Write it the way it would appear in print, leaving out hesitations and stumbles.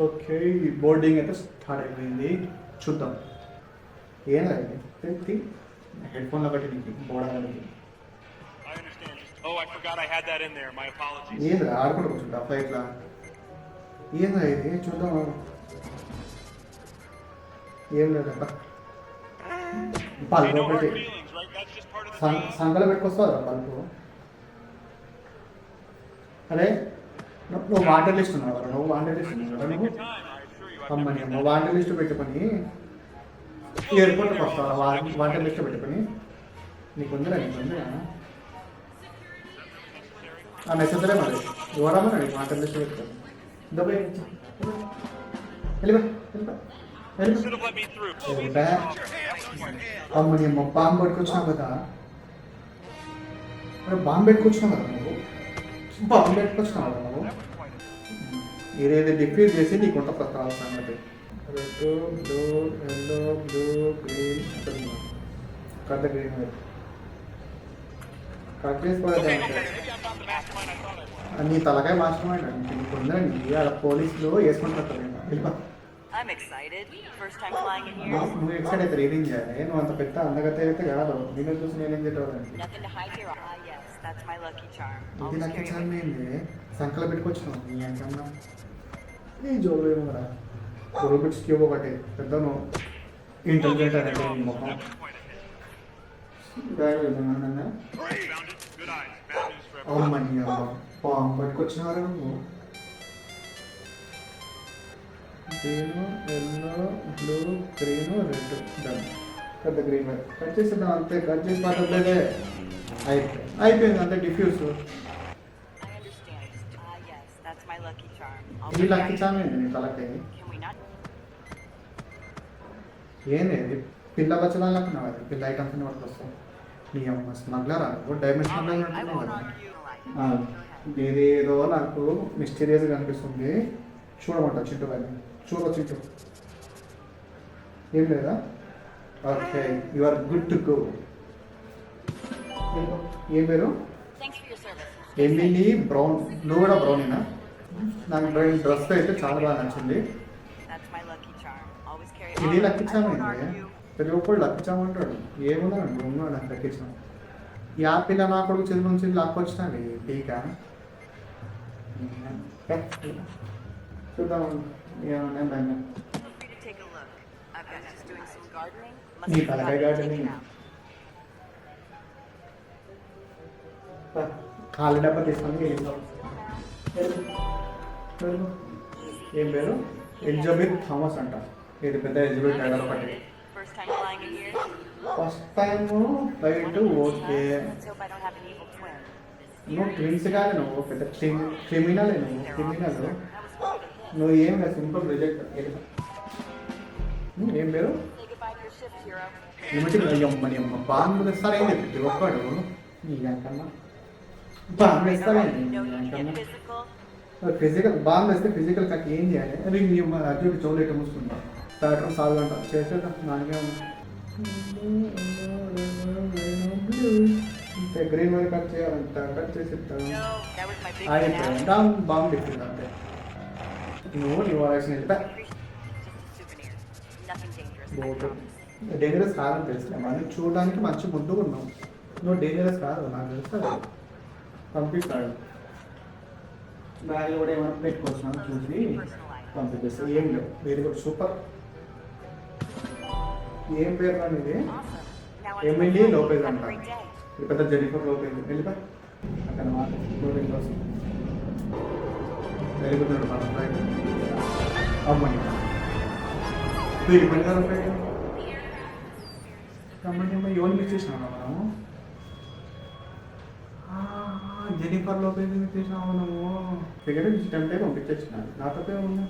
Okay, ఈ boarding అయితే start అయిపోయింది. చూద్దాం ఏందా ఇది. హెడ్ ఫోన్లో బట్టి నీకు పోవడానికి ఏంది ఆడుకుంటూ కూర్చుంటా ఫ్లైట్లో. ఏందా ఇది చూద్దాం. ఏం లేదబ్బా, బల్బు ఒకటి సంకలో పెట్టుకొస్తావు బల్బు. అరే నువ్వు వాటర్ లిస్ట్ ఉన్నావు కదా, నువ్వు వాటర్ లిస్ట్ ఉన్నావు కదా నువ్వు. అమ్మని అమ్మ వాటర్ లిస్ట్ పెట్టుకొని ఎయిర్పోర్ట్కి వస్తావు. వాటర్ లిస్ట్ పెట్టుకొని నీకుందిరా ఆ మెసేజ్లే మరి ఎవరమ్మా నీకు వాటర్ లిస్ట్ పెట్టుకొని దెబ్బ అమ్మని అమ్మ బాంబు పెట్టుకొచ్చినావు కదా. బాంబు పెట్టుకొచ్చినావు కదా నువ్వు. బాంబు పెట్టుకొచ్చినావు కదా నువ్వు. ఏదైతే డిఫ్యూజ్ చేసి నీకు ఉంట ప్రకారం సంగతి. Red, blue, yellow, blue, green, cut green cut చేసుకోవాలి. నీ తలకాయ మాస్టర్మైండ్ నీకు ఉందండి. ఆడ పోలీసులు వేసుకుంటారు. నువ్వు ఎక్సైడ్ అయితే ఏం చేయాలి. నువ్వు అంత పెద్ద అందగత అయితే కాదు. నేను చూసి నేనేం తింటాను. ఇది లక్కీ చార్మ్ ఏంది సంకలో పెట్టుకొచ్చినావు. నీ అంకన్నా ఈ జోలు ఏమరా రూబిక్స్ క్యూబ్ ఒకటి పెద్ద నువ్వు ఇంటెలిజెంట్ అంటే మొహం అమ్మని అమ్మ పాము పట్టుకొచ్చినారా నువ్వు. Green, yellow, blue, green, red done. పెద్ద గ్రీన్ కట్ చేసేద్దాం అంతే. కట్ చేసి పట్టలేదే అయిపోయింది అంతే. డిఫ్యూజ్ ఇది లక్కీ చార్మ్ ఏంటి నీ తలకాయ. ఏంది పిల్ల బచ్చలా అనుకున్నావు. అది పిల్ల ఐటమ్స్ అన్ని పట్టుకొస్తావు. నీ అమ్మ స్మగ్లరా డైమండ్ స్మగ్లర్ అంటున్నావు కదా. ఇదేదో నాకు మిస్టీరియస్గా అనిపిస్తుంది. చూడమంటా చింటూ కానీ చూడవచ్చు. ఏం లేదా. Okay you are good to go. ఏం పేరు. Emily Brown. నువ్వు కూడా బ్రౌనేనా. నాకు డ్రెస్ అయితే చాలా బాగా నచ్చింది. ఇది లక్కీ చార్మ్ అయింది. ప్రతి ఒక్కరు లక్కీ చార్మ్ అంటాడు. ఏముందండి ఉన్నాడు నాకు లక్కీ చార్మ్. ఈ ఆపిల్ల నా కొడుకు చదువు నుంచి లాక్కొచ్చినాడు టీకా. చూద్దాం ఏమన్నా నీ తలకాయ గార్డెనింగ్. ఖాళీ డబ్బా తీసుకొని ఏం పేరు. ఎలిజబెత్ థామస్ అంట. ఇది పెద్ద ఎలిజబెత్ టైలర్ ఒకటి. First time flight okay. నువ్వు ట్విన్స్ కానీ నువ్వు పెద్ద క్రిమినలే. నువ్వు ఏం లేదు సింపుల్ రిజెక్ట్. ఏం పేరు. అమ్మని అమ్మ బాంబు ఇస్తారేంటి ప్రతి ఒక్కడు. నీకన్నా బాంబు ఇస్తారేంటి. ఫిజికల్ బాంబు వేస్తే ఫిజికల్ కట్ ఏం చేయాలి. అది నీ అర్జునుడు చోలేట మూసుకుంటాం. ప్యాటర్న్ సాల్వ్ అంట చేసేద్దాం. నాకే గ్రీన్ వైర్ కట్ చేయాలంట. కట్ చేసిస్తాను. బాంబు పెట్టింది అంతే. నువ్వు నీ వాయిస్ నిలిపా. డేంజరస్ కాదని తెలుసు. మనం చూడడానికి మంచి ముందుగా ఉన్నావు. నువ్వు డేంజరస్ కాదు నాకు తెలుస్తుంది. పంపిస్తాడు. బ్యాగ్ కూడా ఏమైనా పెట్టుకొచ్చినాను చూసి పంపించేస్తాను. ఏం లేవు. Very good super. ఏం పేరు కానీ ఇది. ఎమిలీ లోపేజ్ అంట. ఇది పెద్ద జెనిఫర్ లోపేజ్. వెళ్ళిపా అక్కడ లోడింగ్ కోసం. Very good flight. అమ్మని పని కాదు ఫ్లైట్. అమ్మని అమ్మ ఎవరిని మిస్ చేసినావు మనము. జెనిఫర్ లోపేజ్ మిస్ చేసినావు నువ్వు. టికెట్ టెంప్టే పంపించేసినాను. నా తప్పే ఉన్నా.